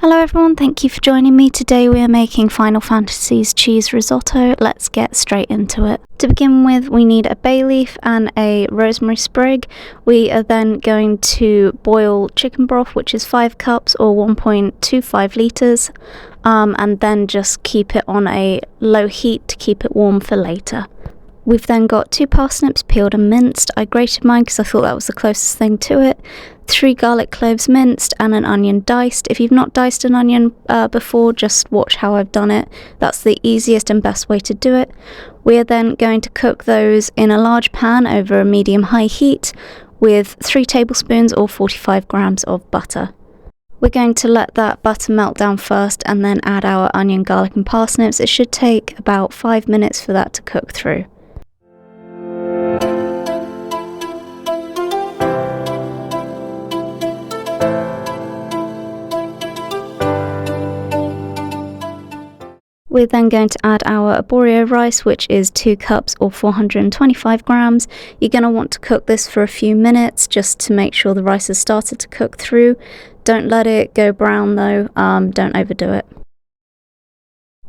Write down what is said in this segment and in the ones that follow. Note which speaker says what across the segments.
Speaker 1: Hello everyone, thank you for joining me. Today we are making Final Fantasy's cheese risotto. Let's get straight into it. To begin with, we need a bay leaf and a rosemary sprig. We are then going to boil chicken broth, which is 5 cups or 1.25 litres, and then just keep it on a low heat to keep it warm for later. We've then got 2 parsnips peeled and minced. I grated mine because I thought that was the closest thing to it. 3 garlic cloves minced and an onion diced. If you've not diced an onion before, just watch how I've done it. That's the easiest and best way to do it. We are then going to cook those in a large pan over a medium-high heat with 3 tablespoons or 45 grams of butter. We're going to let that butter melt down first and then add our onion, garlic and parsnips. It should take about 5 minutes for that to cook through. We're then going to add our arborio rice, which is 2 cups or 425 grams. You're going to want to cook this for a few minutes just to make sure the rice has started to cook through. Don't let it go brown though, don't overdo it.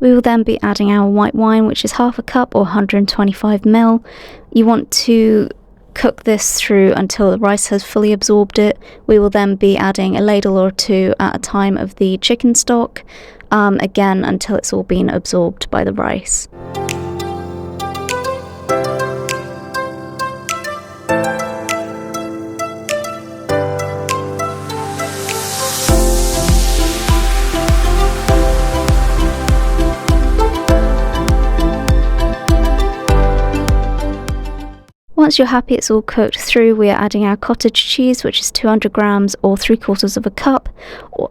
Speaker 1: We will then be adding our white wine, which is half a cup or 125 ml. You want to cook this through until the rice has fully absorbed it. We will then be adding a ladle or 2 at a time of the chicken stock, again until it's all been absorbed by the rice. Once you're happy it's all cooked through, we are adding our cottage cheese, which is 200 grams or 3/4 of a cup,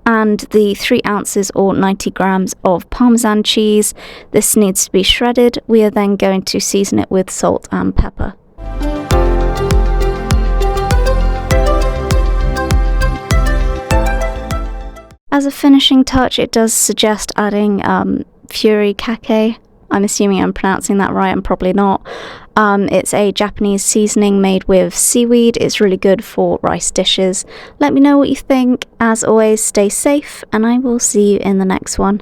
Speaker 1: and the 3 ounces or 90 grams of Parmesan cheese. This needs to be shredded. We are then going to season it with salt and pepper. As a finishing touch, it does suggest adding furikake. I'm assuming I'm pronouncing that right, I'm probably not. It's a Japanese seasoning made with seaweed. It's really good for rice dishes. Let me know what you think. As always, stay safe, and I will see you in the next one.